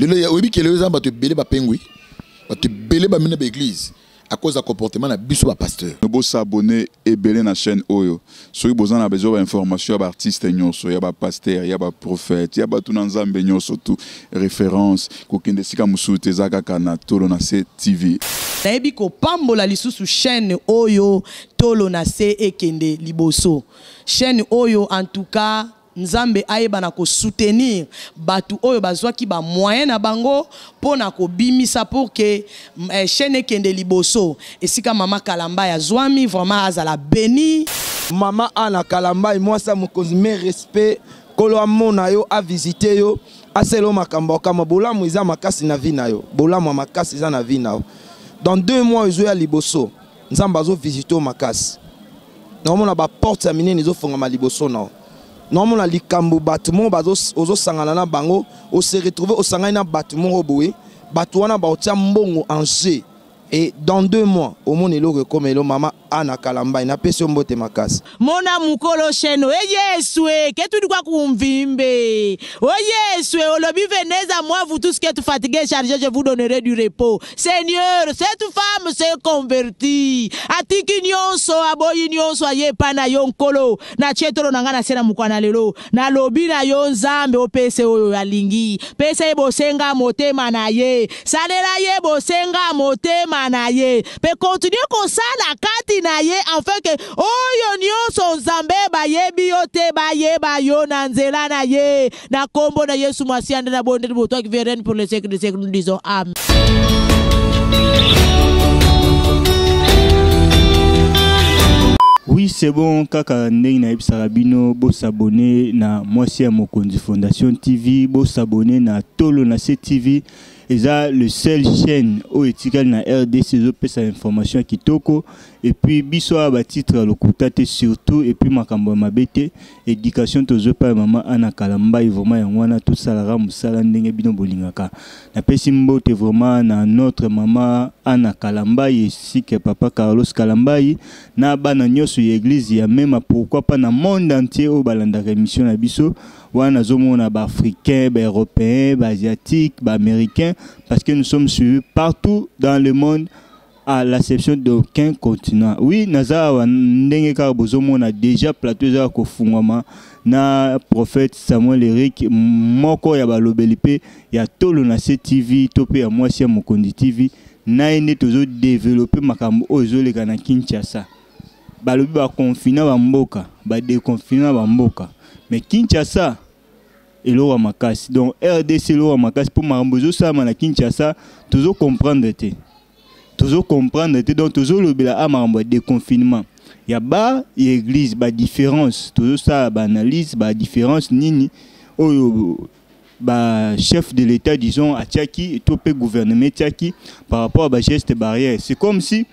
Le oui que les gens te belé ba pengui. Ba te belé ba mena ba église à cause du comportement na biso ba pasteur. Vous s'abonner et belé na chaîne Oyo. Si vous avez besoin d'informations sur artistes nyonso, ya ba pasteur, ya ba prophète, ya ba tout nzambe nyonso tout référence ko kende sika musute zaka kana tolo na TV. Nayebi ko pambola lisusu chaîne Oyo tolo na se ekende liboso. Chaîne Oyo en tout cas Nzambe ayeba na ko soutenir batu oyo bazwaki ba moyen na bango pona ko bimisa pour que chaîne kende liboso esika mama Kalamba ya zwami vraiment azala béni mama Ana Kalamba moi ça mon cosme respect kolo amona yo a visiter yo aselo makambo kama bolamu iza makasi na vie na yo bolamu makasi iza na vie na yo dans 2 mois zo ya liboso Nzamba zo visiter makasi na mona ba porte ya minene zo fonga ma liboso na normalement les likambo bâtiment ozo sangana na bango o se retrouver au sangana na bâtiment oboé batuana ba otia mbongo en jeu et dans 2 mois au monde elo comme elo mama Ana Kalamba ina pesi mbote makasi mona mukolo cheno Yeswe que tu dois kumvimbe Yeswe olobi venez à moi vous tous qui êtes fatigués chargés je vous donnerai du repos Seigneur cette femme s'est convertie atiki nyonso aboyi nyonso aye pana yo nkolo na chetolo nanga na sena mukwana lelo na lobi na yo Nzambe opese oyo alingi pese bosenga motema na ye salela ye bosenga motema na ye pe continue comme ça la kati na ye enfin que oyo nyonso Nzambe bayebi yo te bayeba yo na nzela na ye na kombo na Yesu Masiande na bonde de toi qui vienne pour le siècle des siècles nous disons amen. Oui, c'est bon, kaka ndenge na ebisaka bino bo s'abonner na Mwasi ya Mokonzi Fondation TV, bo s'abonner na Tolo na TV. Et ça, le seul chaîne où est na RDC sa information kitoko et puis biso ba titre le kutate surtout et puis makambo mabete éducation tozo pa maman Ana Kalamba vraiment yangwana tout ça la musala ndenge bino bolingaka na pesi mbote vraiment na notre maman Ana Kalamba ici que papa Carlos Kalamba na bana nyoso église ya même pourquoi pas na monde entier au balanda émission na biso wana zomona ba africain ba européen ba asiatique ba américain parce que nous sommes suivis partout dans le monde à l'exception d'aucun continent. Oui, naza wa ndenge ka bozomona déjà plateau za ko fungwama na prophète Samuel Eric moko ya balobelipe ya Tolo na TV topé ya Mwasi ya Mokonzi TV na ene tozo développer makambo ozo leka na Kinshasa. Balobi ba confiner ba mboka, ba déconfiner ba mboka. Mais Kinshasa elo wa makasi. Donc RDC elo wa makasi pour makambo ça na Kinshasa tozo comprendre te. Toujours comprendre donc toujours le makambo de confinement il y a ba église ba différence toujours ça ba analyse ba différence nini oyo ba chef de l'état disons a tiaki et tout gouvernement tiaki par rapport à ba geste barrière c'est comme si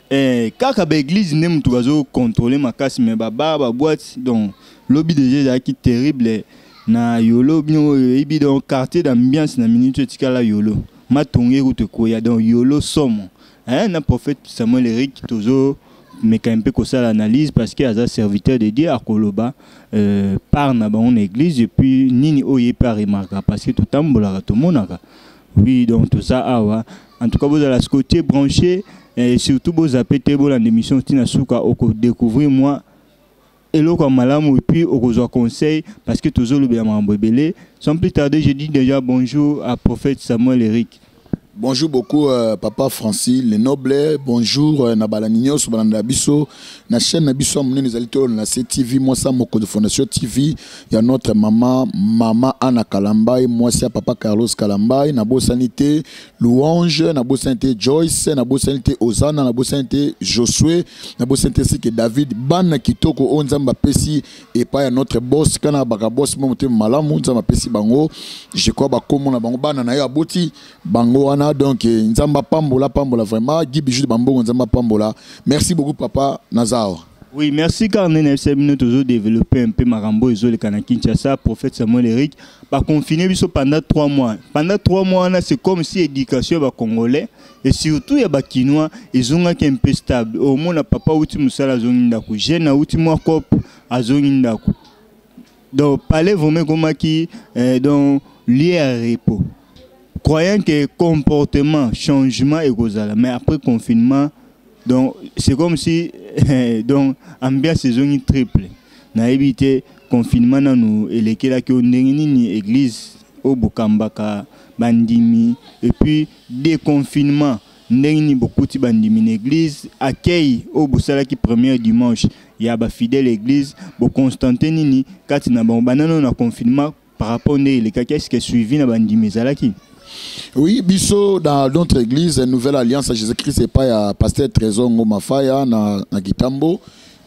kaka ba église nem tout bazo contrôler makasi mais ba boîte donc lobby déjà qui terrible na yolo bien ebi donc quartier d'ambiance na minute tikala yolo matonge route koya donc yolo somo na prophète Samuel Eric toujours mais quand même que ça l'analyse parce qu'il y a un serviteur de Dieu à Koloba par na bon église et puis nini oye pas remarquer parce que tout tambola tout monaka oui donc tout ça awa en tout cas vous allez côté branché et surtout vous appelez bon l'émission tina suka au découvrir moi et là comme malamu et puis au besoin conseil parce que toujours le bien mambo belé sans plus tarder je dis déjà bonjour à prophète Samuel Eric. Bonjour beaucoup papa Francis le noble bonjour na balanigno sur balanda biso na chaîne na biso amune nous allons na TV moi ça moko de Fondation TV il y a notre maman Ana Kalamba moi c'est papa Carlos Kalamba na bo sanité louange na bo sanité Joyce na bo sanité Ozana na bo sanité Josué na bo sanité c'est que David ban kitoko onzamba pesi et pas notre boss kana baka boss mo te malamu nzamba pesi bango je crois ba komo na bango bana na yo aboti bango donc nzamba pambola vraiment Guy Bambo nzamba pambola merci beaucoup papa Nazar. Oui, merci car nous avons toujours développé un peu Marambo et le Kana Kinshasa, prophète Samuel Eric, par confiné pendant 3 mois. Pendant 3 mois, c'est comme si l'éducation va congolais et surtout il y a des Kinois, ils ont un peu stable. Au moins, papa outi musala zonindaku, jeune outi moi cop à zonindaku. Donc, parlez vraiment comme qui donc lié à repos. croyant que comportement, changement est causal. Mais après confinement, donc c'est comme si donc ambiance saison triple. Na évité confinement na nous et lesquels qui ont ni église au Bokambaka bandimi et puis déconfinement ndeni beaucoup de bandimi l'église accueille au Bosala qui premier dimanche il y a ba fidèle église bo Constantin nini kati na banano na confinement par rapport ne les cas qu'est-ce qui suivi na bandimi zalaki. Oui, biso dans notre église Nouvelle Alliance à Jésus-Christ c'est pas ya pasteur Trésor Ngomafaya na Gitambo.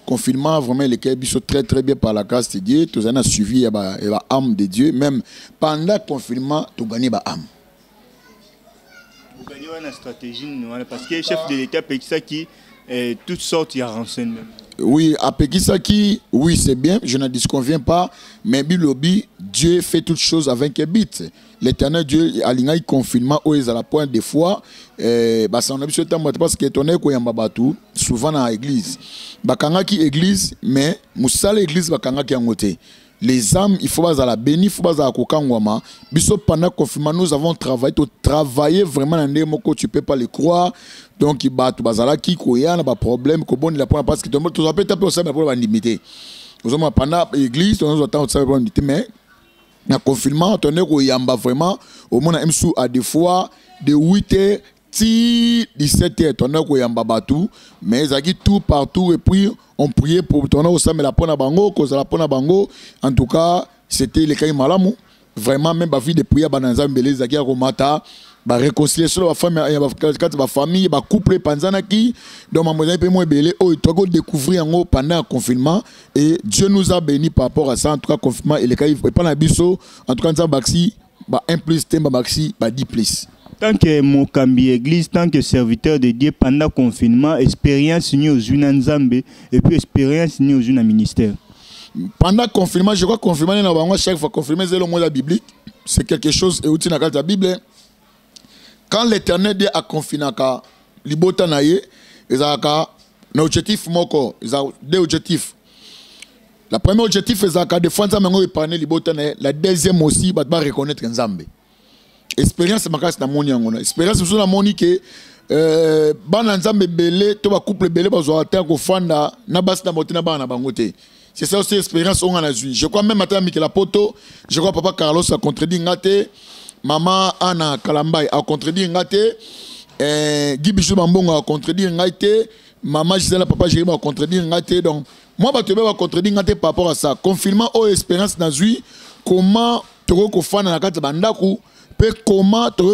Confinement vraiment les cas biso très bien par la grâce de Dieu, tous on a suivi ya âme de Dieu même pendant confinement tu gagner ba âme. Vous gagnez une stratégie parce que chef de l'État Pekisaki toutes sortes il y a renseignements. Oui, à Pekisaki, oui, c'est bien, je ne disconviens pas, mais Bilobi, Dieu fait toutes choses avec un but. L'Éternel Dieu a un confinement où ils à la pointe des fois, ça on a besoin de parce que étonné qu'on y a babatu souvent dans l'église. Bakanga qui église, mais moussala église bakanga qui angoté. Les âmes, il faut pas à la béni, il faut pas à kokangwama. Biso pendant le confinement, nous avons travaillé vraiment dans des mots que tu peux pas les croire. Donc il bat bazala qui koya na ba problème ko bon la point parce que tout le monde taper ça mais pour la limiter. Nous avons pendant l'église, nous attend ça pour limiter mais na confinement, on est ko yamba vraiment au moins MSU à des fois de 8h 17h, on est ko yamba batu mais zaki tout partout et puis on priait pour tourner au samedi la pona bango, cause la pona bango. En tout cas, c'était le cas malamu. Vraiment même ba vie de prière bananza mbele zaki romata, ba réconcilier sur la famille, ba famille, ba couple panzana qui donc mademoiselle peut moi belé oh tu vas découvrir en haut pendant le confinement et Dieu nous a béni par rapport à ça en tout cas confinement et le cas il faut pas na biso en tout cas ça baxi ba 1 plus temba baxi ba 10 plus. Tant que mon cambi église, tant que serviteur de Dieu pendant le confinement, expérience ni aux Zambé et puis expérience ni aux ministère. Pendant le confinement, je crois que le confinement, chaque fois confirmer c'est le mot de la Bible, c'est quelque chose et outil dans la Bible. Quand l'Éternel Dieu a confiné ka libota naye, ils ont un objectif moko, ils ont deux objectifs. La première objectif c'est de défendre mengo épargner libota naye, la deuxième aussi va reconnaître Nzambe. Expérience makasi na moni ngona expérience sur la moni que bana nzambe belé to ba couple belé ba zo ata ko fanda na bas na motina bana bangote c'est ça aussi expérience on a eu je crois même matin Mikel Poto je crois papa Carlos a contredit ngate maman Anna Kalambai a contredit ngate Guy Bichou Bambongo a contredit ngate maman Gisela papa Jérémy a contredit ngate donc moi ba te ba contredit ngate par rapport à ça confinement ou expérience na eu comment to ko fanda na kati bandaku pe comment tu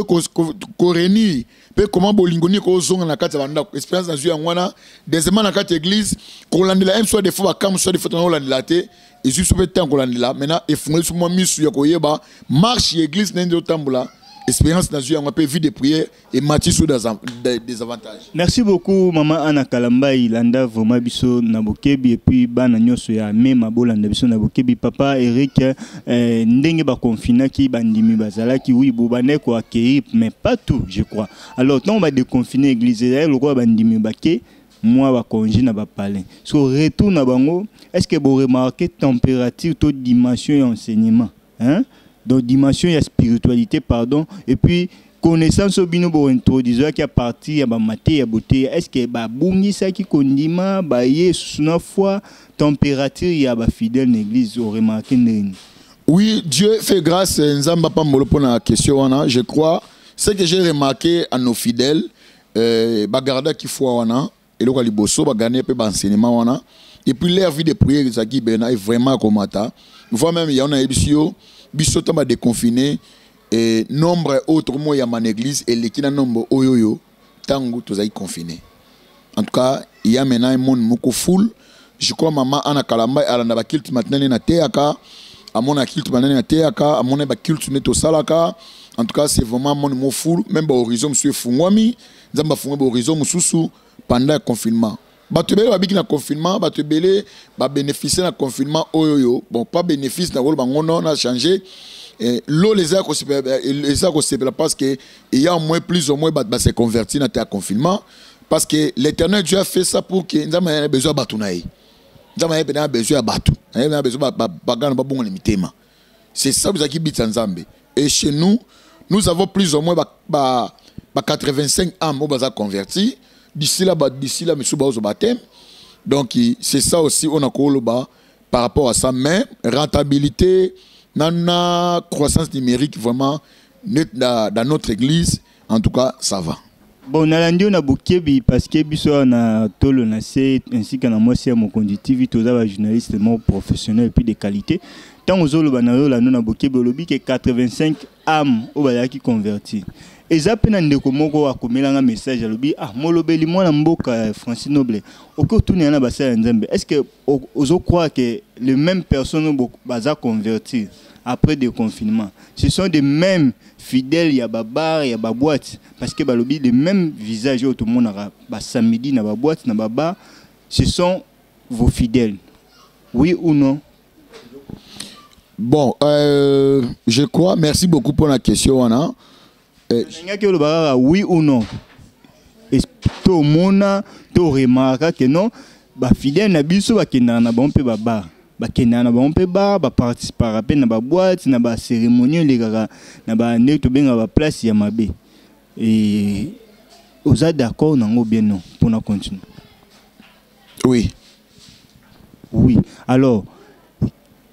réunir pe comment bolingoni ko zonga na kati banda expérience na zuya ngwana deuxièmement na kati église ko landela un soit des fois comme soit des fois on landela te et juste peut temps ko landela maintenant et fungoli sur moi misu ya ko yeba marche église nende otambula expérience na zuya ngwa pe vie de prière et Matthieu sous des avantages. Merci beaucoup maman Anna Kalamba ilanda vraiment biso na bokebi et puis bana nyoso ya même bolanda biso na bokebi papa Eric ndenge ba confiner ki bandimi bazala ki oui bobane ko accueillir mais pas tout je crois. Alors tant on va déconfiner église là le roi bandimi baké moi va congé na ba palais. So retour na bango est-ce que vous remarquez température taux dimension et enseignement hein? Donc dimension et spiritualité pardon et puis connaissance au bino bo introduire qui a parti ya ba maté ya beauté est-ce que ba bungi ça qui kondima ba yesu na foi température ya ba fidèle l'église au remarqué ndeni. Oui, Dieu fait grâce nzamba pa molo pona question wana je crois ce que j'ai remarqué à nos fidèles ba garda qui foi wana et le liboso ba gagner pe ba enseignement wana et puis leur vie de prière ça qui bena est vraiment comata voit même il y en a ebisio biso tamba déconfiné et nombre autre mots ya man église et l'équipe nombre oyoyo tango tozai confiné en tout cas il y a maintenant un monde moko full je crois maman Anna Kalamba alanda ba culte maintenant na teaka amona culte maintenant na teaka amona ba culte neto salaka en tout cas c'est vraiment monde mo full même ba horizon monsieur fungwami nzamba fungwa ba horizon mususu pendant le confinement batubele babiki na confinement batubele ba bénéficier na confinement oyoyo bon pas bénéfice na rôle bangono na changer l'eau les a parce que il y a au moins plus ou moins se convertir dans le confinement parce que l'Éternel Dieu a fait ça pour que nous ayons besoin de batounaï nous avons besoin de batou nous avons besoin de bagan ba bon mitema c'est ça vous qui bit Nzambe et chez nous nous avons plus ou moins 85 âmes qui sont convertis. D'ici là, monsieur Baozo baptême. Donc, c'est ça aussi, on a par rapport à ça. Mais, rentabilité, nana, croissance numérique, vraiment, dans notre église, en tout cas, ça va. Bon, on a l'andi on a beaucoup parce que biso na tolo na c'est ainsi que na moi c'est mon conductif tous les journalistes professionnels et puis de qualité. Tant aux autres banalo la non a beaucoup belobi que 85 âmes au baya qui converti. Et ça peine ndeko moko akomela un message alobi ah molobeli mwana mboka Francis Noble. Oko tourner na basa nzambe. Est-ce que ozo croit que les mêmes personnes baza convertir après des confinements, ce sont des mêmes fidèles, il y a babar, il y a boîte parce que balobi les mêmes visages tout le monde a samedi na boîte na baba, ce sont vos fidèles. Oui ou non? Bon, je crois, merci beaucoup pour la question Anna. Oui ou non? Tout le monde to remarque que non, ba fidèle na biso ba kenda na bon pe baba. Bakena na ba on peut ba participer à peine na ba boîte na ba cérémonie les gars na ba ne to benga ba place ya mabe et vous êtes d'accord nango bien non pour na continuer? Oui. Oui. Alors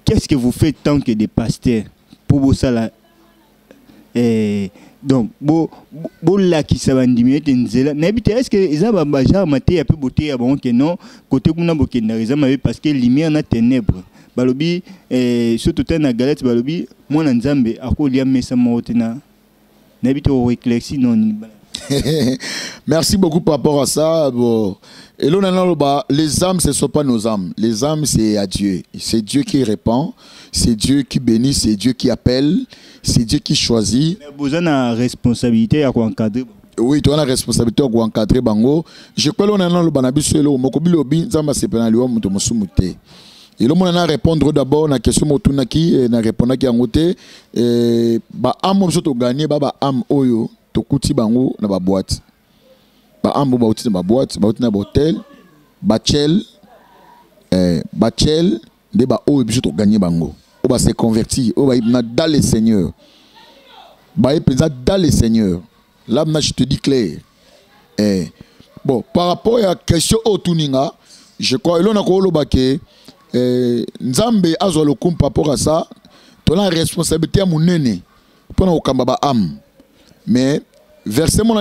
qu'est-ce que vous faites tant que des pasteurs pour vous ça là donc bo la qui ça va diminuer tenzela n'habite est-ce que ils ba baja maté un peu beauté ya bon que non côté kuna bokenda ils amabe parce que lumière na ténèbres balobi surtout na galette balobi mwana nzambe akolia mesa motena n'habite au éclairci non. Merci beaucoup par rapport à ça. Bon. Et là, les âmes, ce ne sont pas nos âmes. Les âmes, c'est à Dieu. C'est Dieu qui répand, c'est Dieu qui bénit, c'est Dieu qui appelle, c'est Dieu qui choisit. Mais vous avez la responsabilité à encadrer. Oui, tu as la responsabilité à encadrer. Je crois que nous avons le banabiso et le mokobilobi, nzamba sepenaliwa mutomosumute. Et là, on a répondre d'abord à la question motunaki et na répondre à ngote. Ba âme obso gagner ba âme oyo. Tokuti bango na ba boîte ba ambo ba uti na ba boîte ba uti na ba hôtel ba chel de ba o biso to gagner bango o ba se convertir o ba na dans le Seigneur ba epeza dans le Seigneur là maintenant je te dis clair bon par rapport à la question otuninga je crois elona ko loba ke nzambe azwa lokum par rapport à ça to la responsabilité à munene pour na okamba ba âme. Mais, verset mon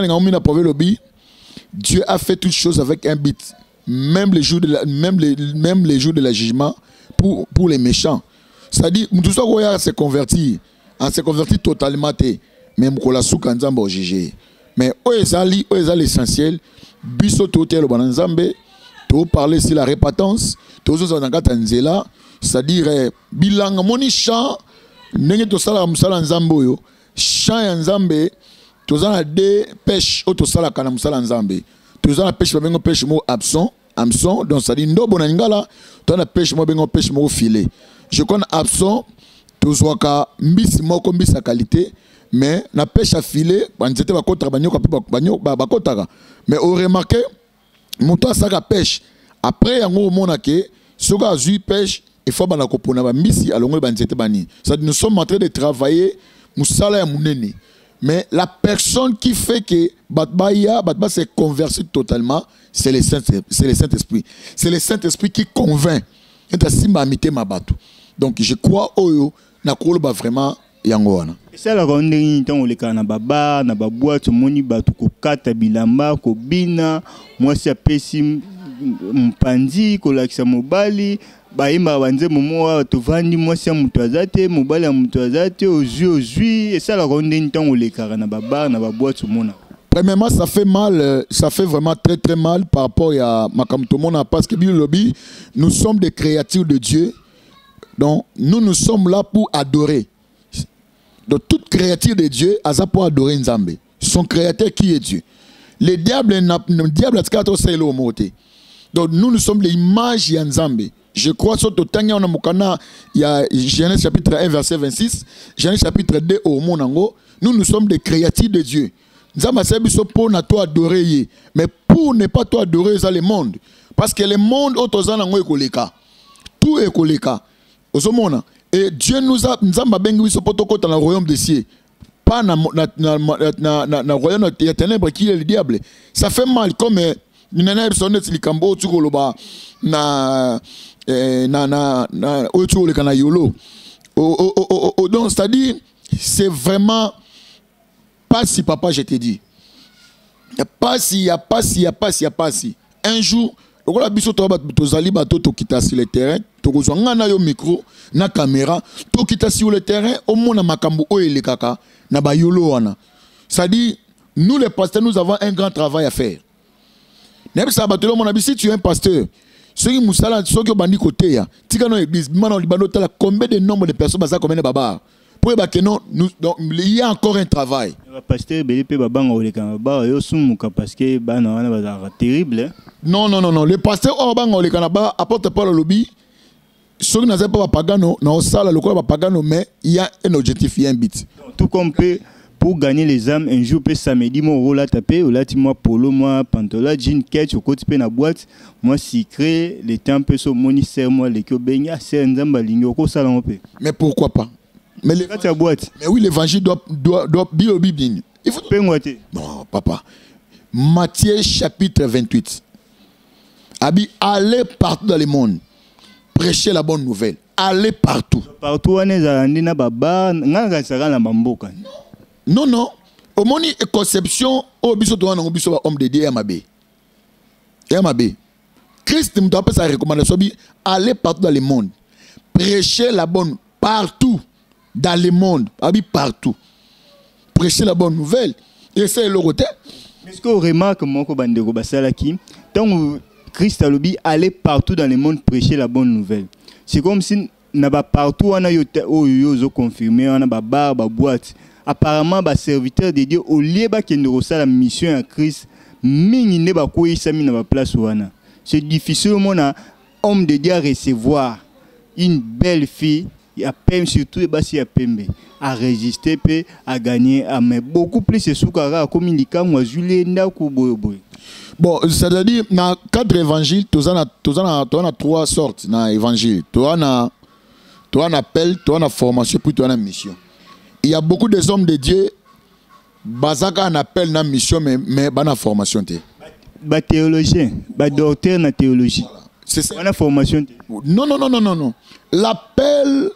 Dieu a fait toutes choses avec un but, même les jours de la jugement pour les méchants. C'est-à-dire, tout ça qu'on se convertit, on se convertit totalement, même qu'on la souk en zamba au jugé. Mais l'essentiel, biso totel au bananzambe, to parler sur la répatance, to zanzela, c'est-à-dire bilang moni chant, nenge to sala musala nzambo yo, chant nzambe. Tous les deux pêches au tosala kana musala nzambe. Tous les pêche ba bengo pêche mo absent, donc ça dit ndo bonangala, tous les pêche mo bengo pêche mo filet. Je connais absent, tous waka mbisi moko mbisi à qualité, mais na pêche à filet, banzete ba kotra banyoka ba kotaka. Mais on remarque monto ça ka pêche. Après yango mona ke soka azui pêche, il faut bana kopona ba mbisi alongo banzete bani. Ça nous sommes en train de travailler musala ya munene. Mais la personne qui fait que Batba s'est converti totalement, c'est le Saint-Esprit. C'est le Saint-Esprit qui convainc. Donc je crois que na koloba vraiment yangoana. C'est la ronde temps le kana baba na babwa to moni batu ko kata bilamba ko bina moi c'est pesi mpanzi ko lakisa mobali baimba banze momo to vandi moi c'est mutazate mobali ya mutazate ozui et ça la ronde temps le kana baba na babwa to mona. Premièrement, ça fait mal, ça fait vraiment très très mal par rapport à Makamtomona parce que Biolobi, nous sommes des créatures de Dieu. Donc nous sommes là pour adorer. Donc toute créature de Dieu a ça pour adorer Nzambe. Son créateur qui est Dieu. Le diable a c'est le mot. Donc nous sommes l'image de Nzambe. Je crois que il y a Genèse chapitre 1 verset 26, Genèse chapitre 2 au Monango, nous sommes des créatures de Dieu. Nzambe c'est pour ne pas adorer, mais pour ne pas toi adorer ça le monde, parce que le monde autozana ngo ekoleka. Tout ekoleka. Et Dieu nous a Nzamba bengi biso potoko dans le royaume des cieux. pas dans le royaume des ténèbres qui est le diable. Ça fait mal comme nana sonnet likambo tukoloba na otu le kana yolo. Donc c'est-à-dire c'est vraiment pas si papa je t'ai dit. Pas si. Un jour on a biso tozali bato to kita sur le terrain, to kozwanga na yo micro na caméra, to kita sur le terrain au mona makambo o elekaka na ba yolo wana. C'est-à-dire nous les pasteurs nous avons un grand travail à faire. Même ça batelo mon abi si tu es un pasteur, ceux qui musala ceux qui bandi côté ya, tika no église, maintenant libano tala combien de nombre de personnes baza combien de baba. Pour que non, il y a encore un travail. Pasteur Belipe Babanga Olekana yo sumuka parce que bana wana bazara terrible. Non, le pasteur Obanga Olekana ba apporte pas le lobby. Ceux qui n'ont pas pagano, non ça le quoi pagano mais il y a un objectif, il y a un but. Tout comme pour gagner les âmes un jour peut samedi mon rôle à taper ou là tu moi polo moi pantola jean catch au côté na boîte moi secret les temps peu so moni serre moi les que benya c'est nzamba lingo ko salon peu. Mais pourquoi pas? Mais boîte. Mais oui, l'évangile doit Bible. Il faut non, papa. Matthieu chapitre 28. Abi, allez partout dans le monde. Prêchez la bonne nouvelle. Allez partout. Partout, on est à Nina Baba, non. Au moment de conception, au biso doit un homme de Dieu MAB. Christ nous donne sa recommandation. Allez partout dans le monde. Prêchez la bonne partout. Dans le monde, partout. Prêcher la bonne nouvelle. Et c'est le côté. Est-ce qu'on remarque tant Christ a dit aller partout dans le monde prêcher la bonne nouvelle. C'est comme si n'a pas partout on a yo confirmé on a ba boîte. Apparemment ba serviteur de Dieu au lieu ba kendo la mission à Christ mingi ne ba ko isami na ba place wana. C'est difficile mon homme de Dieu à recevoir une belle fille. Il y a PM surtout et à résister à gagner mais beaucoup plus c'est soukara comme il dit moi Julien bon c'est-à-dire dans quatre évangiles tu as trois sortes dans évangile tu as un appel tu as une formation puis tu as une mission. Il y a beaucoup de hommes de Dieu basaka un appel na mission mais ba na formation té ba théologien ba docteur na théologie c'est ça la formation non l'appel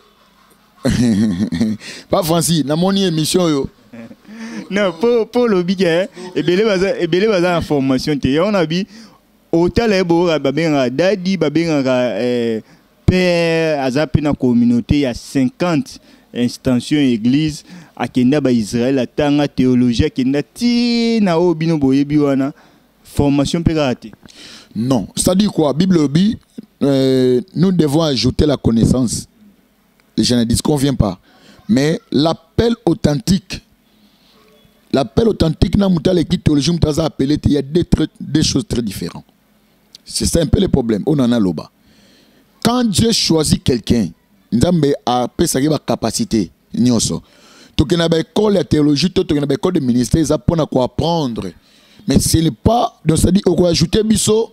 pas Francis na moni émission yo non pour le biga et belé baza information té on a bi hôtel ebo ba benga dadi ba benga père azapi na communauté il y a 50 instantions église à Kenya ba Israël atanga théologie Kenya ti na obino boyebi wana formation pe raté. Non, c'est-à-dire quoi Bible nous devons ajouter la connaissance. Je ne disconviens pas. Mais l'appel authentique, dans l'équipe théologie, il y a des choses très différentes. C'est ça un peu le problème. On en a là-bas. Quand Dieu choisit quelqu'un, il a sa capacité. Tu as une école de théologie, tu as une école de ministère, ça pour apprendre. Mais ce n'est pas, donc ça dit, on va ajouter biso,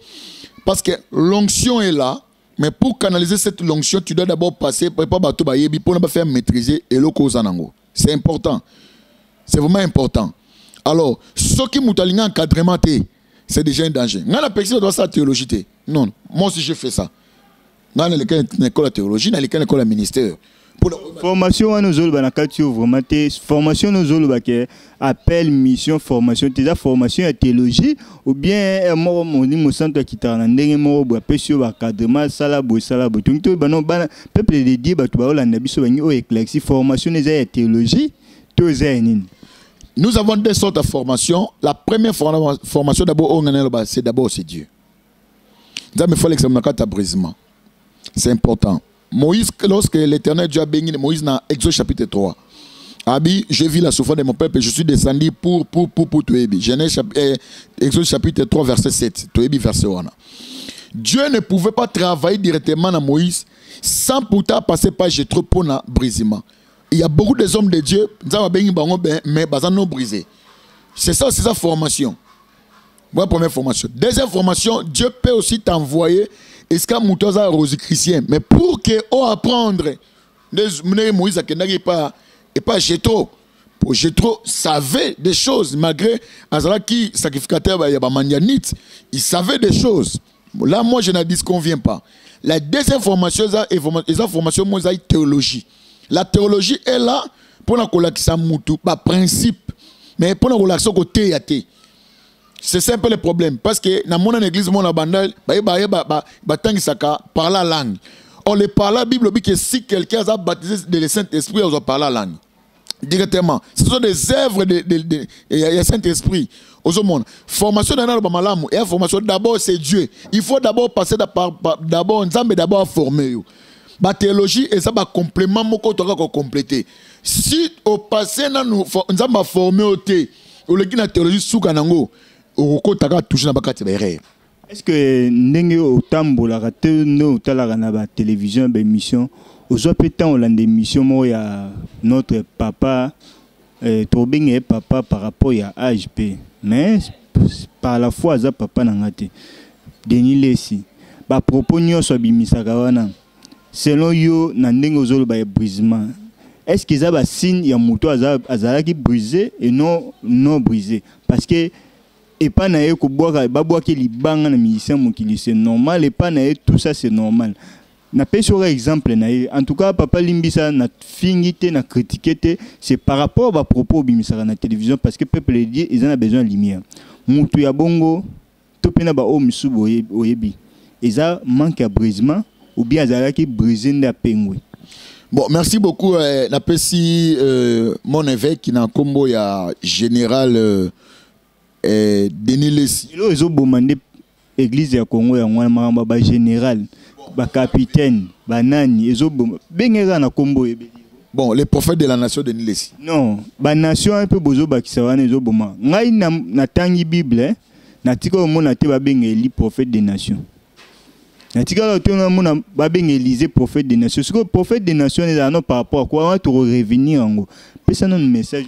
parce que l'onction est là. Mais pour canaliser cette onction, tu dois d'abord passer pour ne pas faire maîtriser et le cause en ango. C'est important. C'est vraiment important. Alors, ce qui m'a encadrement, c'est déjà un danger. Dans la personne doit sa théologie. Non, moi aussi je fais ça. Dans l'école de théologie, dans l'école de ministère. Formation à nos autres, vraiment formation nos autres, appel, mission, formation, déjà formation à théologie, ou bien moi, mon centre qui t'a rendu, moi, pécio, encadrement, salabo, donc tout, peuple de Dieu, formation à théologie, nous avons deux sortes de formations. La première formation, d'abord, c'est Dieu. Il faut l'examen de brisement. C'est important. Moïse, lorsque l'Éternel Dieu a béni Moïse dans Exode chapitre 3, Abi, j'ai vu la souffrance de mon peuple et je suis descendu pour Toébi. Genèse Exode chapitre 3, verset 7. Toébi, verset 1. Dieu ne pouvait pas travailler directement dans Moïse sans pourtant passer par Jéthro pour le brisement. Il y a beaucoup de hommes de Dieu, mais ils non brisé. C'est ça formation. Voilà la première formation. Deuxième formation, Dieu peut aussi t'envoyer. Est-ce qu'il y a un rose chrétien? Mais pour que on apprendre, Moïse et pas Jéthro, Jetro savait des choses, malgré Azalaki, sacrificateur, il y a Mandianite, il savait des choses. Là, moi, je ne disconviens pas. La deuxième formation, c'est formation théologie. La théologie est là pour la collation moutou, pas principe, mais pour la collation côté à thé. C'est ça un peu le problème. Parce que dans mon église, mon abandon, par la langue. On le parle la Bible, que si quelqu'un a baptisé de Saint-Esprit, on va parler la langue. Directement. Ce sont des œuvres de Saint-Esprit. Au monde. Formation dans le Bamalam, et formation d'abord c'est Dieu. Il faut d'abord passer d'abord, Nzambe d'abord former. La théologie, et ça va complément, moko toka ko compléter. Si au passé, Nzambe a formé au thé, ou le la théologie sous Kanango, au kotaka touché na bakati berre. Est-ce que ndenge otambo la raté no talara na ba télévision ba émission ozo pétant on émission mo ya notre papa Tobinge papa par rapport à AHP mais par la fois za papa na ngate Denis Lesi ba propos nyonso bimisaka wana selon yo na ndenge ozo ba brisement est-ce que ça ba signe ya moto azalaki brisé et non brisé parce que et pas naé ko boire babwa ki libanga na musicien mokili c'est normal et pas naé tout ça c'est normal na pêche exemple naé en tout cas papa limbisa na fingité na critiqué c'est par rapport à propos bimisaka na télévision parce que peuple dit ils ont besoin de lumière mutu ya bongo to pena ba o misubo oyebi eza manque à brisement ou bien azala ki briser nda pengwe. Bon, merci beaucoup na pesi mon évêque qui na combo ya général Denis Lesi. Il a demandé l'église de Congo ya mwana ba général, ba capitaine, ba nani, ezo bengera na kombo ebeli. Bon, les prophètes de la nation Denis Lesi. Non, ba nation un peu bozo ba kisawana ezo boma. Ngai na tangi Bible, na tika mona te ba bengeli prophète des nations. Na tika to mona ba bengeli prophète des nations. Ce que prophète des nations est non par rapport à quoi on va te revenir en gros. Pesa non message.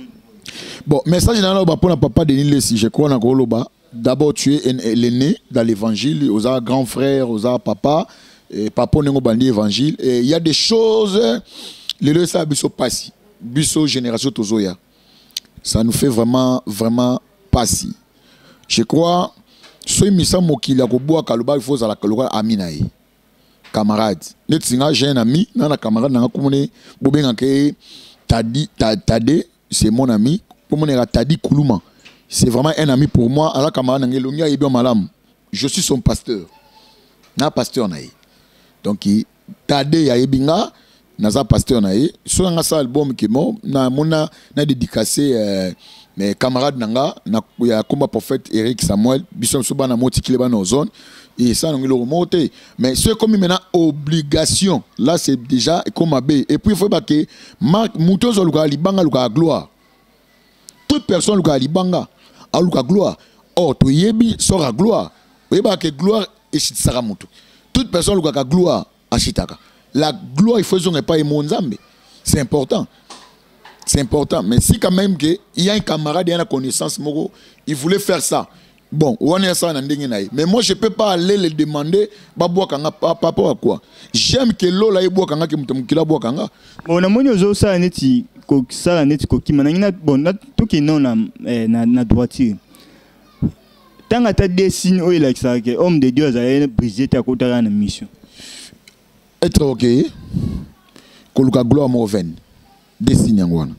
Bon, message dans le papa Denis Lesi, je crois que d'abord tu es l'aîné dans l'évangile, aux grands frères, aux papa, et papa n'est pas l'évangile. Et il y a des choses, les leçons à biso passi, biso génération tozoya. Ça nous fait vraiment passi. Je crois, ce misa mokili akoboa kaloba il faut à la kaloba aminae. Camarade, net singa j'ai un ami, nana camarade nanga kumone bobenga ke tade. C'est mon ami. Pour mon Tadi Koulouma. C'est vraiment un ami pour moi. Alors, camarade Nangelongia et bien malam. Je suis son pasteur. Na pasteur naï. Donc, Tade Yaebinga, naza pasteur naï. Sur un album qui est mort, na dédicacé mes camarades nanga, na ya comme prophète Eric Samuel, Bissom Souba na moti kileba na zone. Et ça, nous le remonter. Mais ce comme maintenant obligation, là c'est déjà comme abbé. Et puis il faut que Marc Mouton sur le libanga luka gloire. Toute personne luka libanga a luka gloire. Oh, to yebi sera gloire. Vous voyez que gloire est chitara mutu. Toute personne luka gloire a chitaka. La gloire il faut que pas émonzambe. C'est important. C'est important. Mais si quand même que il y a un camarade, il y a une connaissance, il voulait faire ça. Bon, on est ça, mais moi je ne peux pas aller le demander par rapport à quoi. J'aime que l'eau là est bois kanga qui me bois kanga. Bon, on a mon ozo ça neti ça neti koki manana bon tout qui non na droitier. Tant que tu as des signes où il a ça que homme de Dieu a brisé ta côté dans la mission. Être ok. Koluka gloire mauvaine. Des signes ngwana.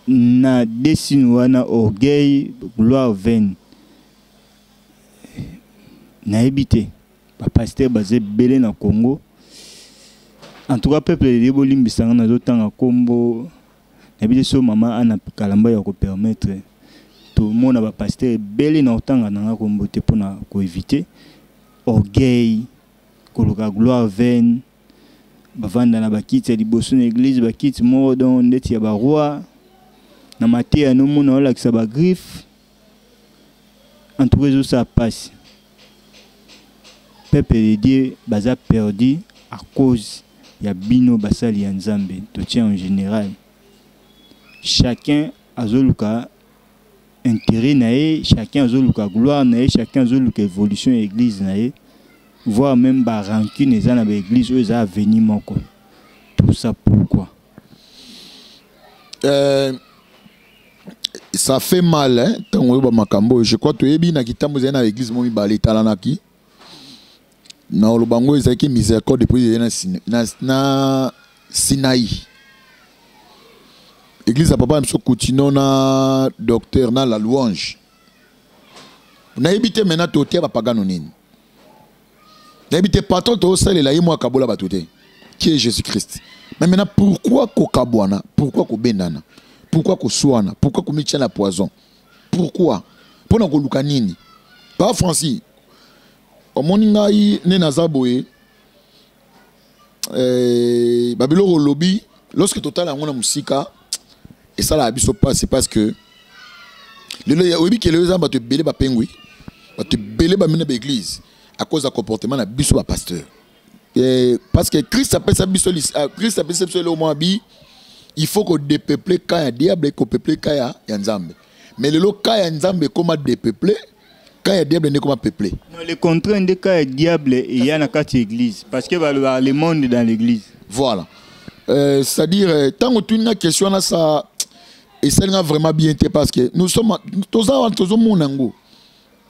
Na dessin wana orgueil gloire vaine na habité ba pasteur basé belé na Congo en tout cas peuple de bolimbisanga na zotanga kombo na bité so mama ana kalamba ya ko permettre tout le monde ba pasteur belé na otanga na kombo te pona ko éviter orgueil koloka gloire vaine bavanda na bakiti ya liboso na église bakiti modon ndeti ya ba roi na matéria no mona wala kisa ba griffe en tout cas ça passe peuple de Dieu baza perdu à cause ya bino basali ya Nzambe to tient en général chacun azoluka intérêt nae chacun azoluka gloire nae chacun azoluka évolution église nae voire même ba rancune eza na ba église eza venir moko tout ça pourquoi Ça fait mal, hein, je crois que tu es bien à l'église, mon balé talanaki. Non, le bango est qui miséricorde depuis na Sinaï. L'église à papa me continue na docteur na la louange. Na évité maintenant toté ba pagano nini. Na évité patron to sale la yimo akabola batoté. Qui est Jésus-Christ. Mais maintenant pourquoi ko kabwana? Pourquoi ko benana? Pourquoi ko soana? Pourquoi ko mitcha la poison? Pourquoi? Pona ko luka nini? Pas Francis. Au moningai ne nazaboé. Babylore lobby lorsque total a ngona musika et ça la abiso pas c'est parce que le obi que les gens te belé ba pengui ba te belé ba mena ba église à cause du comportement na biso ba pasteur et parce que Christ appelle ça biso Christ appelle ça le moabi il faut que dépeuple kaya diable ko peuple kaya ya nzambe mais le lo kaya nzambe comment dépeupler kaya diable ne comment peupler non les contraintes de kaya diable il y a na kati église parce que le monde dans l'église voilà c'est-à-dire tant que tu as une question là ça et ça n'a vraiment bien été parce que nous sommes tous monango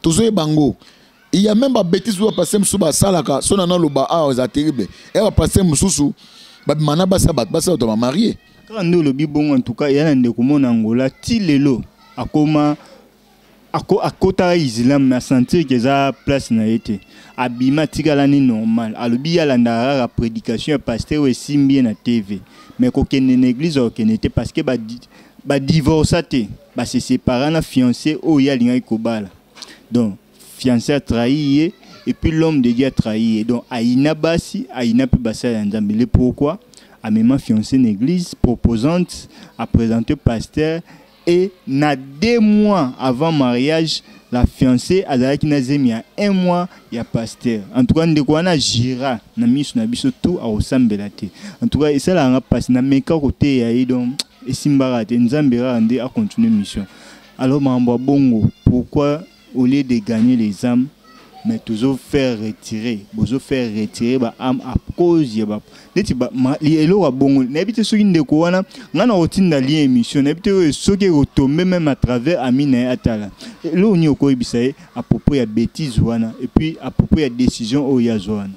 tous bango il y a même pas bêtise où passer musuba salaka son na loba ah c'est terrible et va passer mususu ba mana ba ça to marié quand nous le bibon en tout cas il y a ndeko monango là ti lelo akoma akota islam na sentir que ça place na été abima tigala ni normal alobi ya landara la prédication pasteur et simbi na TV mais ko ken na église o ken était parce que ba divorcé ba se séparer na fiancé o ya linga ikobala donc fiancé a trahi et puis l'homme de Dieu a trahi donc aina basi aina pe basa ya nzambele pourquoi a même fiancé une église proposante à présenter pasteur et na 2 mois avant mariage la fiancée azalaki na zemia 1 mois ya pasteur en tout cas ndeko na gira na miso na biso tout a osambela te en tout cas ça la nga passe na meka côté ya donc esimbara te nzambe rande a continuer mission alors mambo bongo pourquoi au lieu de gagner les âmes mais toujours faire retirer ba âme à cause ya ba neti ba elo wa bongo n'habite soki ndeko wana ngana otinda li émission n'habite soki retomber même à travers Amina Atala elo ni okoyebisa à propos ya bêtise wana et puis à propos ya décision o ya zwana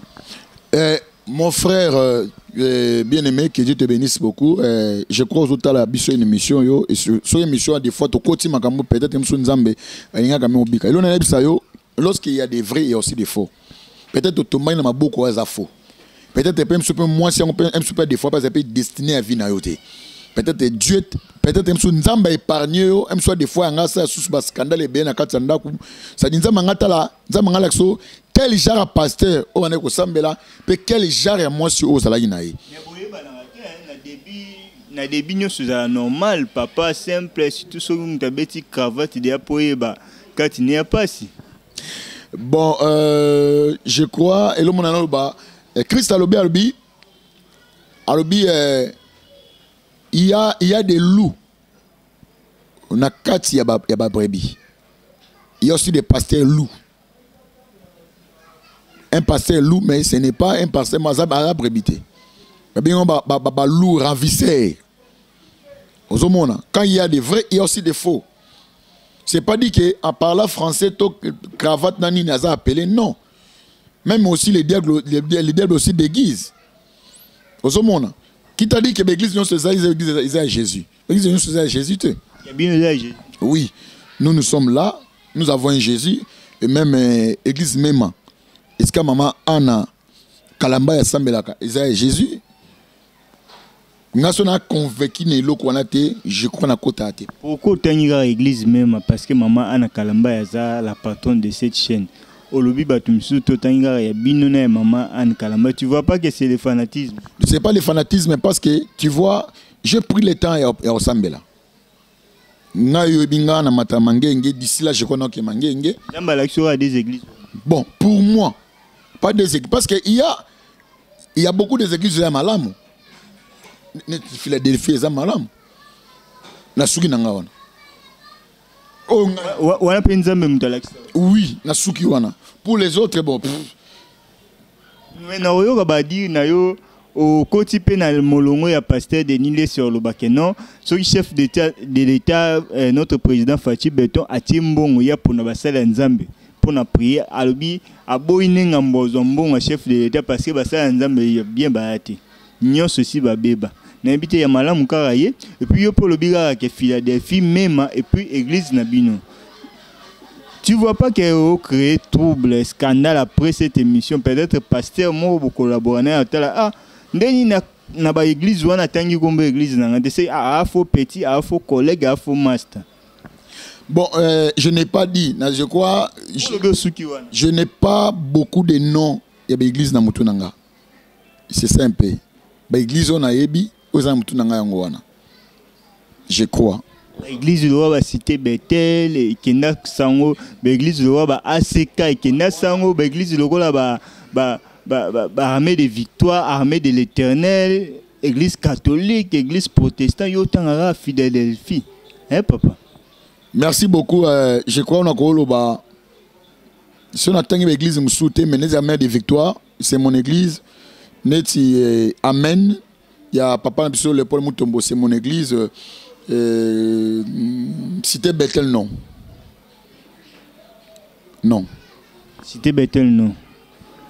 mon frère bien-aimé, que Dieu te bénisse beaucoup. Je crois que la biso une émission yo et sur émission des fois to koti makambo peut-être même sur nzambe alinga kama obika. Elo na bisa yo lorsqu'il y a des vrais et aussi des faux. Peut-être to maina maboko za faux. Peut-être même super moi si on peut un super des fois parce que peut destiné à vie na yote. Peut-être Dieu peut-être même sur nzamba épargné yo même soit des fois nga ça sous bas scandale bien na katanda ku ça dit nzamba ngata la nzamba ngala so quel genre pasteur on est ko sambela pe quel genre moi sur o sala inaye na début nous c'est normal papa simple surtout sur une tabeti cravate de apoyeba quand il n'y a pas si bon je crois et le mon anoba Christ alobi il y a des loups na kati ya ba brebis il y a aussi des pasteurs loups. Un pasteur loup, mais ce n'est pas un pasteur mazab à la brebité. Loup ravisseur. Quand il y a des vrais, il y a aussi des faux. C'est pas dit qu'en parlant français, cravate nani n'a appelé, non. Même aussi les diables aussi déguisent. Qui t'a dit que l'église non c'est à Jésus. L'église non c'est à Jésus. Oui, nous sommes là, nous avons un Jésus et même l'église même. Est-ce que maman Anna Kalamba ya sambelaka Isaïe Jésus Nasona convaincu ne loko wanate je crois na kota ate. Pourquoi tenir l'église même parce que maman Anna Kalamba ya la patronne de cette chaîne. Olobi batumsu to tenir ya binona maman Anna Kalamba tu vois pas que c'est le fanatisme. C'est pas le fanatisme parce que tu vois j'ai pris le temps ya osambela. Na yo binga na matamangenge d'ici là je connais que mangenge. Dans l'action à des églises. Bon pour moi pas des églises. Parce qu'il y a beaucoup d'églises à Malam. Philadelphie est à Malam. Nasuki Nangawana. Oui, Nasuki Wana. Pour les autres, bon. Mais Naoyo Rabadi, Nayo, au côté na molongo ya pasteur Denis Lesor lobake non ce chef de l'état notre président Fachi Beton a timbongo ya pona basala nzambe pona prier alobi aboyine ngambozo mbongo chef de l'état parce que basala nzambe bien baati nyonso si babeba na habité ya malamu kaka ye et puis yo pour le biga ke Philadelphie même et puis église na bino. Tu vois pas qu'il a créé trouble, scandale après cette émission. Peut-être pasteur moi pour collaborer à ah ndeni na ba église wana tangi kombe église na ngade c'est faux petit, faux collègue, faux master. Bon, je n'ai pas dit, je crois je n'ai pas beaucoup de noms ya ba église na mutu nanga. C'est simple. Ba église on a yebi oza mutu nanga yango wana. Je crois. L'église de roi va citer Bethel et Kenda Sango, l'église de roi va ACK et Kenda Sango, l'église de roi va armée de victoire, armée de l'éternel, église catholique, église protestante, yotangara Philadelphie. Hein papa? Merci beaucoup. Je crois qu'on a quoi si on attend l'église me soutient, mais les armées de victoire, c'est mon église. Neti Amen. Il y a papa Nabiso le Paul Mutombo, c'est mon église. Cité Bethel non. Non. Cité Bethel non.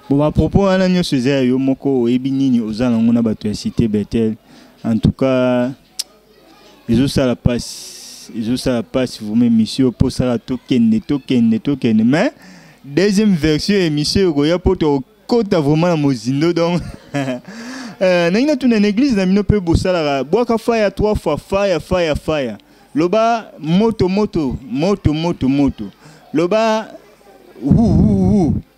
Bon à propos à l'année Césaire yo moko ebinini ozala ngona bato ya Cité Bethel. En tout cas les autres ça la passe. Les autres ça la passe vous même mission pour ça token mais deuxième version émission goya poto kota vraiment la mozindo donc Naina tu na église na mino pe bosala boaka fire 3 fois fire loba moto loba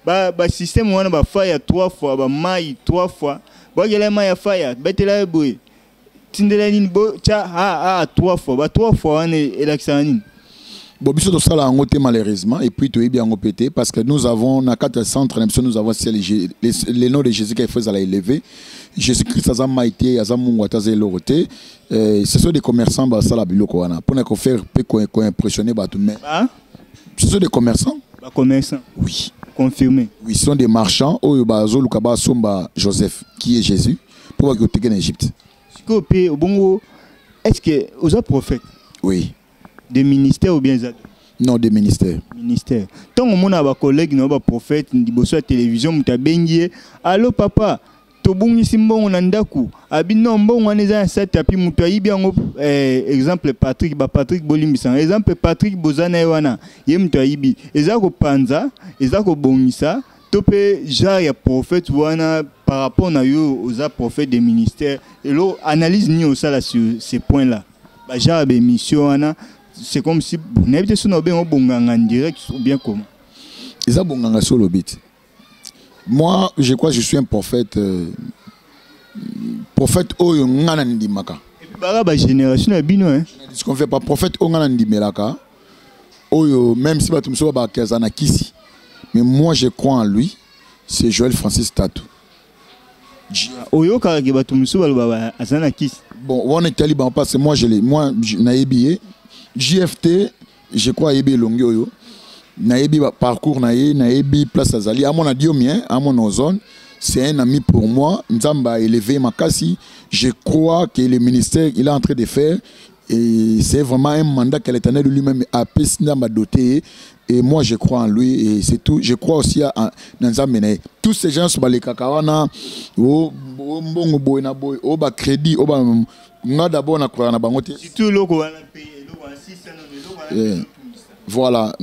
ba système wana ba fire 3 fois ba mai 3 fois boagela mai fire betela boy tindela nini bo cha 3 fois ba 3 fois wana elakisa nini. Bon, biso to sala ngote malheureusement et puis to est bien ngopété parce que nous avons na 4 centres nous avons les noms de Jésus qui fait à l'élever. Jésus-Christ a maïté azamungu ataze loroté. Ce sont des commerçants ba sala biloko wana pour na ko faire peu ko impressionner ba tout mais. Ce sont des commerçants. Ba commerçants. Oui. Confirmé. Oui, ce sont des marchands oyo ba zoluka ba somba Joseph qui est Jésus pour que tu en Égypte. Scopé bongo est-ce que aux prophètes? Oui. Des ministères ou bien ça? Non, des ministères. Ministères. Tant que mon collègue, nos prophètes, à la télévision, muta bengie. Allô papa, tobungi simbongo nandaku. Abino mbongo aneza sa tapi muta ibi ango exemple Patrick Bolimbisan. Exemple Patrick Bozana ewana. Ye muta ibi. Ezako panza, ezako bongisa. Topé genre ya prophète wana par rapport na yo aux prophètes des ministères. Et l'eau analyse ni au sala sur ces points-là. Bah genre des missions wana. C'est comme si vous n'avez pas en direct ou bien comment? Ils ont sur le bit. Moi, je crois que je suis un prophète. Prophète Oyo Nganandi Maka. Et puis, la génération est bien, hein? Ce qu'on fait pas prophète Nganandi Melaka. Oyo, même si tu me sois pas Kazana Kisi. Mais moi, je crois en lui. C'est Joël Francis Tatou. Oyo Karaki Batumso Balba Azana Kisi. Bon, on est taliban parce que moi, je n'ai billet. JFT, je crois Ebi Longyo, Naebi parcours Naebi place Azali, à mon adio mien, à mon ozone, c'est un ami pour moi. Nzamba élevé Makasi, je crois que le ministère il est en train de faire et c'est vraiment un mandat que l'Éternel lui-même a doté. Et moi je crois en lui et c'est tout. Je crois aussi à Nzambene. Tous ces gens sont les kakawana, au mbongo boy na boy, au bas crédit, au bas nga d'abord na croire na bangote. Surtout loko wana paye. Voilà,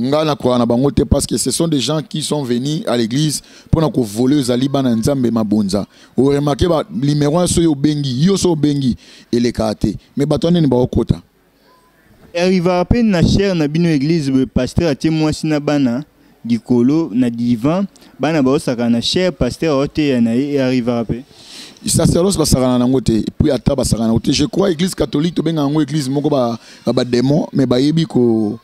parce que ce sont des gens qui sont venus à l'église pour nous voler aux alibans nzambe mabonza. Vous remarquez le numéro 1 so bengi, yo so bengi et les kate. Mais batone ni ba okota. Arrive à peine na cher na bino église le pasteur a témoin sina bana dikolo na divan bana ba osaka na cher pasteur ote na et arrive à peine. Sacerdoce basarana nangote et puis ata basarana ngote. Je crois église catholique to benga ngo église moko ba démon mais ba yebi ko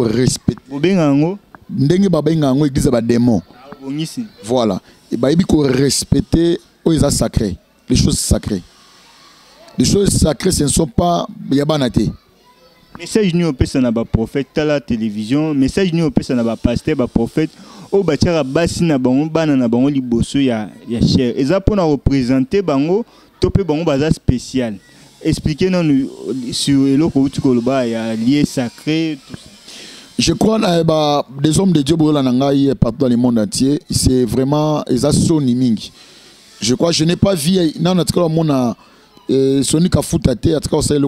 respect. Benga ngo ndenge ba benga ngo église ba démon. Voilà. Et ba yebi ko respecter aux sacrés, les choses sacrées. Les choses sacrées ce ne sont pas yabanate. Message nous opesa na ba prophète à la télévision, message nous opesa na ba pasteur ba prophète o batiara basi na bango bana na bango liboso ya cher. Eza pona représenter bango topé bango baza spécial. Expliquez-nous sur eloko utikoloba ya lié sacré tout ça. Je crois que des hommes de Dieu partout dans le monde entier, c'est vraiment Sony Mingi. Je crois que je n'ai pas vu Sony Kafutate, en tout cas, c'est le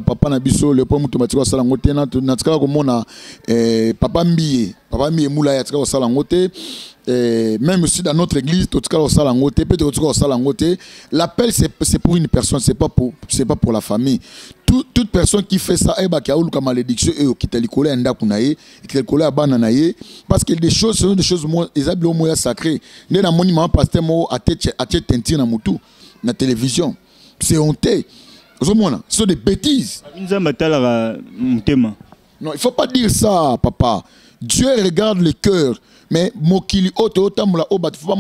papa Nabiso, le point de Salangote, papa Mbiye, Moula, même aussi dans notre église, tout cas au Salangote, peut-être au Salangote, l'appel c'est pour une personne, c'est pas pour la famille. Toute personne qui fait ça, qui a eu la malédiction, qui t'a collé un dakunaye, qui t'a collé à bananaye, parce que des choses sont des choses moins sacrées. Né dans monument pasteur mo à tête teinture na mutu, na télévision. C'est honteux. Ce sont des bêtises. Non, il ne faut pas dire ça, papa. Dieu regarde le cœur. Mais Mokili Oto Tamula Obat, il faut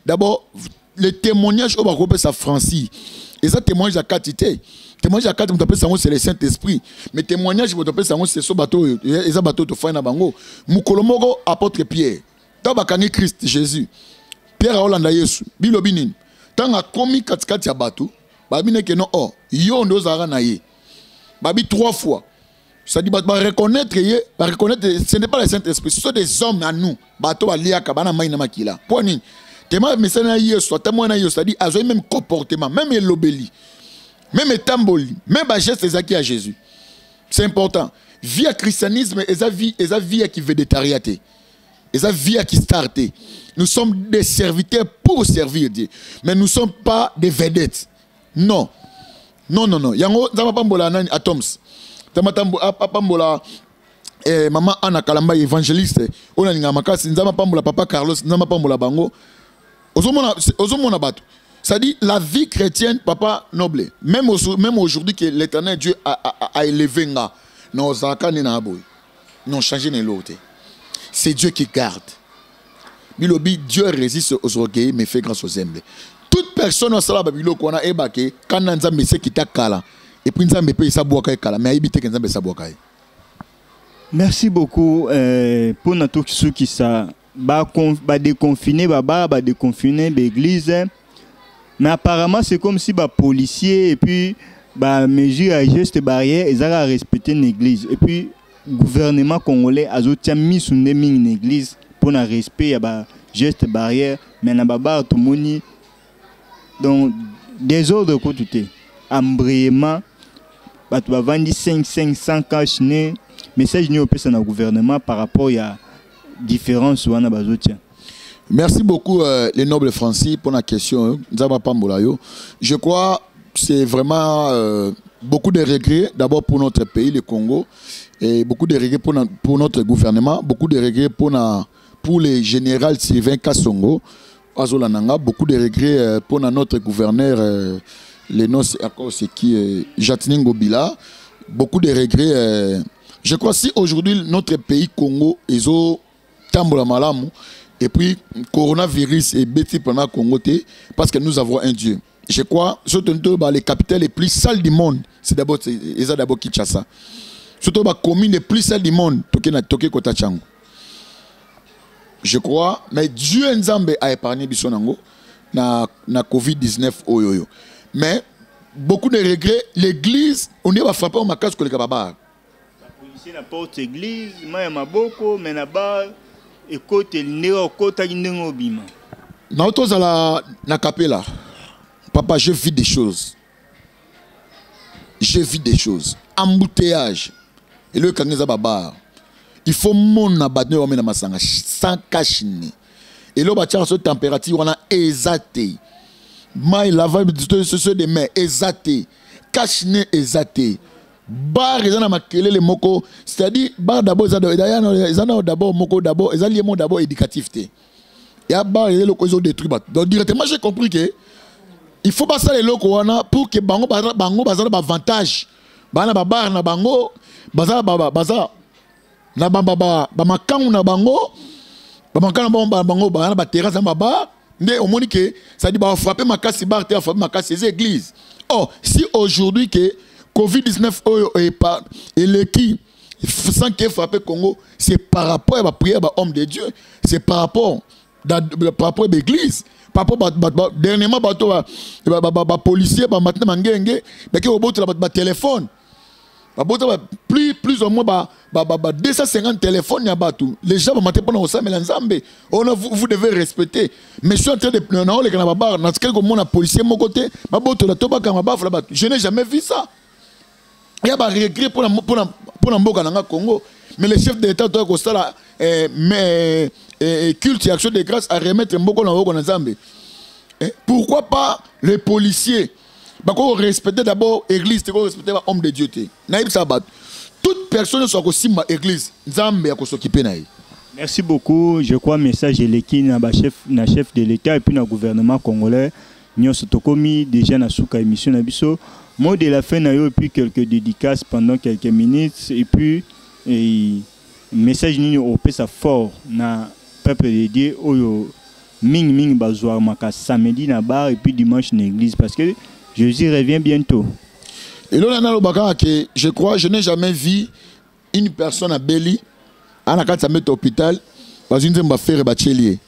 d'abord le témoignage au Barobe sa Francie. Et ça témoignage à quantité. Témoignage à quantité, c'est le Saint-Esprit. Mais témoignage, c'est ce bateau. Et ça bateau, tu fais un bango. Mukolomogo, apôtre Pierre. Tabakani Christ, Jésus. Pierre a Hollanda Yesu. Bilobinin. Tant a commis katikati ya bateau. Babi ne non oh yo ndo zara na ye. Babi 3 fois. Ça dit reconnaître ce n'est pas le Saint-Esprit, ce sont des hommes à nous. Bato alia kabana maina makila. Poni. Tema mesena yeso, tamo na yeso, ça dit azoy même comportement, même l'obéli. Même tamboli, même geste ezaki à Jésus. C'est important. Via christianisme eza vie qui veut détariater. Eza vie qui starter. Nous sommes des serviteurs pour servir Dieu, mais nous ne sommes pas des vedettes. Non. Yango zama pambola nani atoms. Zama pambola maman Anna Kalamba évangéliste. Ona ninga makasi zama pambola papa Carlos zama pambola bango. Ozomona bato. Ça dit la vie chrétienne papa noble. Même aujourd'hui que l'Éternel Dieu a élevé nga. Non zaka ni na aboy. Non changer ne l'autre. C'est Dieu qui garde. Bilobi Dieu résiste aux orgueils mais fait grâce aux humbles. Toute personne au salaba bilo qu'on a ébaqué quand nzambe se kita kala et puis nzambe pe sa boaka kala mais ibite que nzambe sa boaka. Merci beaucoup pour notre ceux qui ça ba déconfiner ba déconfiner l'église mais apparemment c'est comme si ba policier et puis ba mesure à geste barrière ils ont respecter l'église et puis gouvernement congolais a zotia mis sous une église pour un respect ya ba geste barrière mais na ba tout moni. Donc, des ordres côté, embrayement, tu vas vendre 500 cash, message nous au gouvernement par rapport à la différence. Merci beaucoup, les nobles Francis, pour la question. Je crois que c'est vraiment beaucoup de regrets, d'abord pour notre pays, le Congo, et beaucoup de regrets pour notre gouvernement, beaucoup de regrets pour le général Sylvain Kassongo. Beaucoup de regrets pour notre gouverneur, les noms c'est qui Jatning Gobila. Beaucoup de regrets. Je crois si aujourd'hui notre pays Congo est au tambola malamu et puis coronavirus est bêti pendant Congo parce que nous avons un Dieu. Je crois surtout les capitales les plus sales du monde, c'est d'abord Kinshasa. Surtout les communes les plus sales du monde, Toké Kota Chango. Je crois, mais Dieu Nzambe a épargné Bissonango na Covid-19 oyoyo. Mais beaucoup de regrets, l'église, on est frappé au makas que les kababa. La police n'a pas d'église, mais ma boko, mais na bar et côté le néo côté n'engo bima. Na autos à la capella. Papa, je vis des choses. Je vis des choses. Embouteillage. Et le kangeza baba. Il faut mon abattre na masanga sans cachine. Et là bâtir cette température on a exaté. Mai lava ce de mains exaté. Cachine exaté. Bar ezana makele le moko, c'est-à-dire bar d'abord ezana d'abord moko d'abord ezali mo d'abord éducatif té. Et à bar les locaux ont détruit. Donc directement j'ai compris que il faut passer les locaux pour que bango bazana avantage. Bana bar na bango baza na makangu na bango na bango ba terrasse na baba ndé au monique ça dit ba frapper makasi bar te frapper makasi les églises. Oh si aujourd'hui que Covid-19 et l'équipe sans qu'il frappe Congo, c'est par rapport à la prière à l'homme de Dieu, c'est par rapport à l'église. Par rapport dernièrement, les policiers, maintenant, ils ont un téléphone. Plus ou moins 250 téléphones. Les gens vont mater pendant ça, mais vous devez respecter. Mais je suis en train de je n'ai jamais vu ça. Il y a un regret pour le Congo. Mais le chef d'État doit culte et action de grâce à remettre Mboko dans Zambie. Pourquoi pas les policiers? Respecter d'abord l'église, respecter l'homme de Dieu. Toute personne soit aussi ma église, Zambie a s'occuper. Merci beaucoup. Je crois message l'équipe na chef de l'État et puis le gouvernement congolais. Nous sommes déjà dans la émission Nabiso. Mot de la fin, et puis quelques dédicaces pendant quelques minutes. Et puis, message au pesa fort na peuple de Dieu. Ming bazoar maka samedi na bar et puis dimanche na église. Parce que Jésus revient bientôt. Et là, je crois, je n'ai jamais vu une personne à Beli, à la carte à mettre hôpital, parce une va faire bachelier.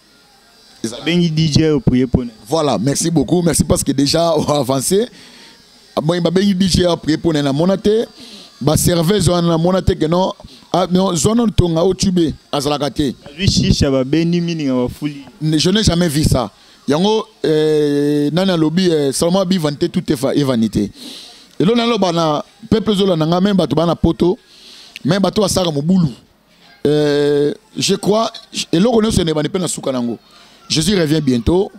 Voilà, merci beaucoup. Merci parce que déjà, on a avancé. Moi, il m'a bien dit à prier pour la monate. Bah, serveuse en la monate que non. Ah, non, zone tonga au tubé, à Zalakate. Je n'ai jamais vu ça. Yango, nana lobby, seulement bi vanté tout est vanité. Et là, le peuple zola n'a même pas de poto, même bateau à Sarah Moboulou. Je crois, et là, on est pas na soukanango. Jésus revient bientôt.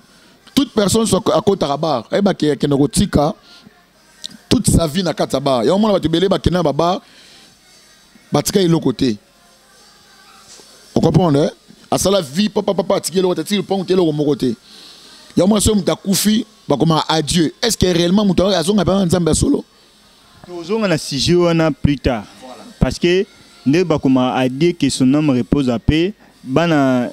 Toute personne soit à côté à bar, et bah qui toute sa vie na Katabar. Et au moins, on va te belé bah qui n'a pas bar, bah tika est l'autre côté. On comprend, hein? À ça la vie, papa, tika l'autre côté, le pont qui est l'autre côté. Il y a moins de Koufi, comment adieu. Est-ce que réellement Mouton a son appel en Zambia solo? Nous avons sujet plus tard. Parce que nous avons a dit que son nom repose à paix. Il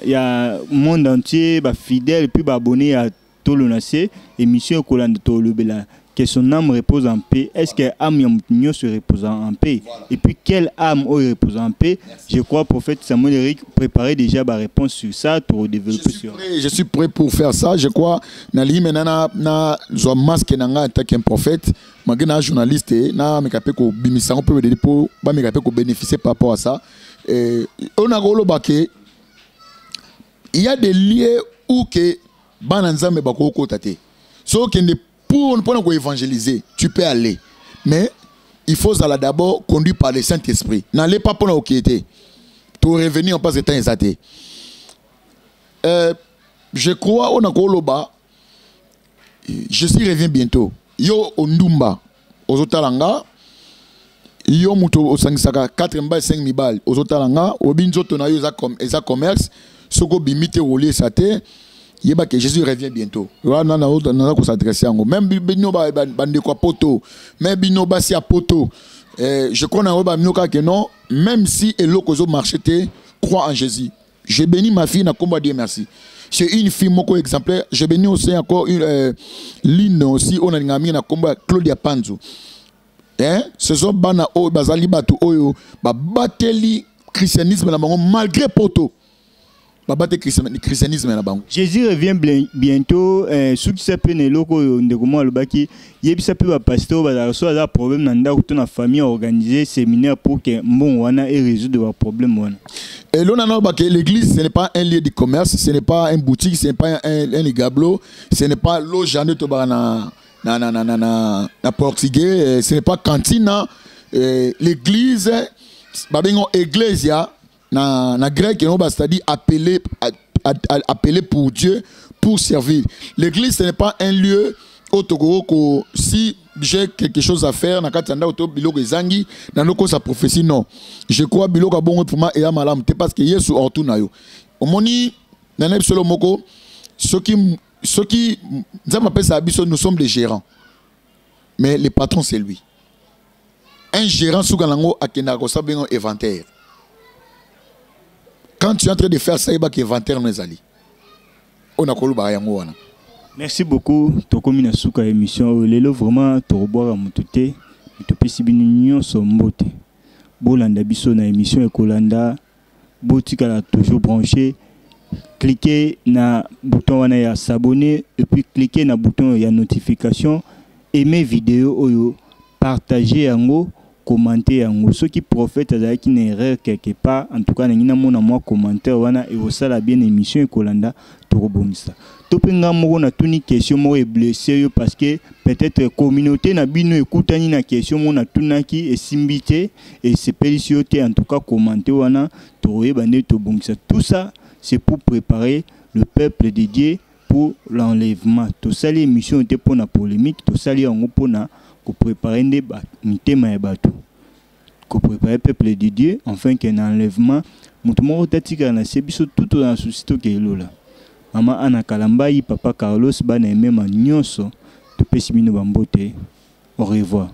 y a le monde entier fidèle et puis abonné à tout le monde. Émission Colande Tolubela. Que son âme repose en paix. Est-ce que l'âme se repose en paix? Et puis quelle âme repose en paix? Je crois prophète Samuel Eric préparait déjà ma réponse sur ça pour développer sur. Je suis prêt pour faire ça. Je crois Nali maintenant na zo masque nanga tant qu'un prophète. Magana journaliste na mekape ko bimisa on peut dépôt ba mekape ko bénéficier par rapport à ça. On a golo baké. Il y a des lieux où que bananzambe bako ko tate. So que pour évangéliser, tu peux aller. Mais il faut d'abord conduire par le Saint-Esprit. N'allez pas pour nous quitter. Pour revenir en passe de temps exact. Je crois on a Koloba. Jésus revient bientôt. Yo Ondumba, aux Otalanga. Yo Muto au Sangsaka 4 mbal 5 mibal aux Otalanga. Obinzo Tonayo za commerce. Soko bimite rouler sa terre. Que Jésus revient bientôt. Même bino bande quoi poto, même bino basi à poto. Je connais que non, même si et l'okozo marcheté croit en Jésus. Je bénis ma fille na combat Dieu merci. C'est une fille moko exemplaire. Je bénis aussi encore une ligne aussi on a ngami na combat Claudia Panzo. Ce sont bana o bazali batu oyo ba bateli christianisme na bango malgré poto. Jésus revient bientôt. Ceux qui s'appellent loko ndekumo lobaki yebisa pe ba pasteur ba so a problème na ndako to na famille organiser séminaire pour que bon wana et résoudre leurs problèmes wana. Et là on a l'église ce n'est pas un lieu de commerce, ce n'est pas une boutique, ce n'est pas un ligablo, ce n'est pas logement to na portugais, ce n'est pas cantine. L'église babingo ecclesia na grec c'est-à-dire appelé pour Dieu pour servir. L'église ce n'est pas un lieu au Togo si j'ai quelque chose à faire na katanda auto biloko ezangi na loko sa prophétie non. Je crois biloko bongo pour moi et malam te parce que Yesu ortu na yo. Omoni na neb solo moko ceux qui nous sommes des gérants. Mais le patron c'est lui. Un gérant sous galango akena ko sa bengo inventaire. Quand tu es en train de faire ça, il y a un inventaire. On a merci beaucoup. Tokomi na suka émission. Lelo vraiment to boire à mututé. topesi bino nyonso mbote bolanda biso na émission ekolanda botikala toujours branché. Cliquez na bouton wana ya s'abonner et puis cliquez na bouton ya notification, aimer vidéo oyo, partager yango, commenter yango. Ceux qui profitent de une erreur quelque part, en tout cas n'ingina mona moi commentaire wana et au la bien émission ekolanda torobongisa. Topenga moko na tuni question mo est blessé parce que peut-être communauté na bino ekutani na question mo na tunaki et simbité et c'est pélicioté en tout cas commenter wana toroyeba ne tobongisa. Tout ça c'est pour préparer le peuple dédié pour l'enlèvement. Tout ça, l'émission était pour la polémique, tout ça, les pour préparer des mitema et bateaux. Pour préparer le peuple dédié, enfin qu'il y ait un enlèvement. Moutoumoro tatika na sebiso tout dans la société qui est là. Maman Anna Kalambayi, papa Carlos, bana et même nyonso, tout pessimino bambote. Au revoir.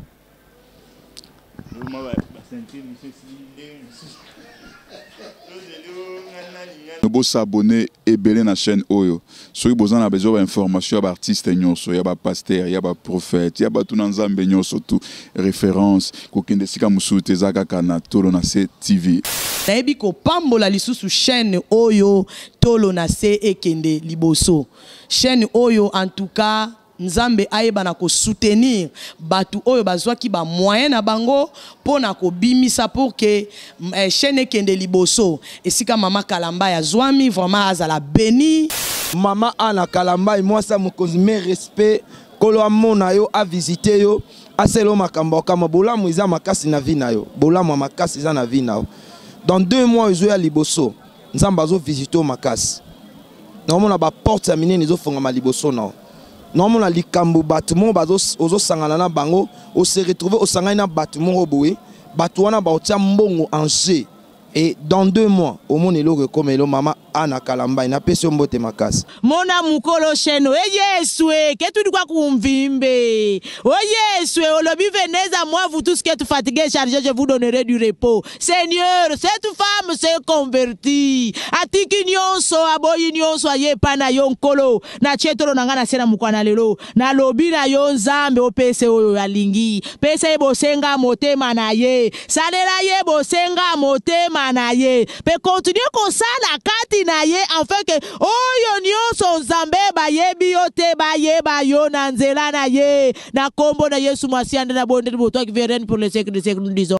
Nous s'abonner et belé na chaîne Oyo. Si vous avez besoin d'informations sur artistes nyonso, ya ba pasteur, ya ba prophète, ya ba tout nzambe nyonso tout référence ko kende sika musute zaka kana tolo na TV. Nayebi ko pambola lisusu chaîne Oyo tolo na ekende liboso. Chaîne Oyo en tout cas Nzambe ayeba na ko soutenir batu oyo bazwaki ba moyen na bango pona ko bimisa pour que chaîne kende liboso esika mama Kalamba ya zwami vraiment azala béni. Mama Anna Kalamba moi ça mokonzi me respect kolo amona yo a visiter yo aselo makambo kama bolamu iza makasi na vina yo bolamu makasi iza na vina yo dans 2 mois ezo ya liboso Nzamba zo visiter makasi na mona ba porte ya minene zo fonga ma liboso na non la likambo bâtiment ozo sangana na bango o se retrouver au sangana na bâtiment oboé batuana ba otia mbongo en jeu et dans 2 mois au monde elo comme elo mama Anna Kalamba ina pesi mbote makasi mona mukolo sheno Yesu ketu dikwa kumvimbe Yesu olobi veneza moi vous tous qui êtes fatigués chargés je vous donnerai du repos. Seigneur cette femme s'est convertie atiki nyonso aboyi nyonso aye pana yo nkolo na chetoro nanga na sena mukwana lelo na lobi na yo Nzambe opese oyo alingi pese ebosenga motema na ye salela ye bosenga motema na ye pe continuer comme ça la kati na ye enfin que oyo nyonso Nzambe bayebi yo te bayeba yo na nzela na ye na kombo na Yesu Masiya na bonde boto qui viennent pour les siècles des siècles nous disons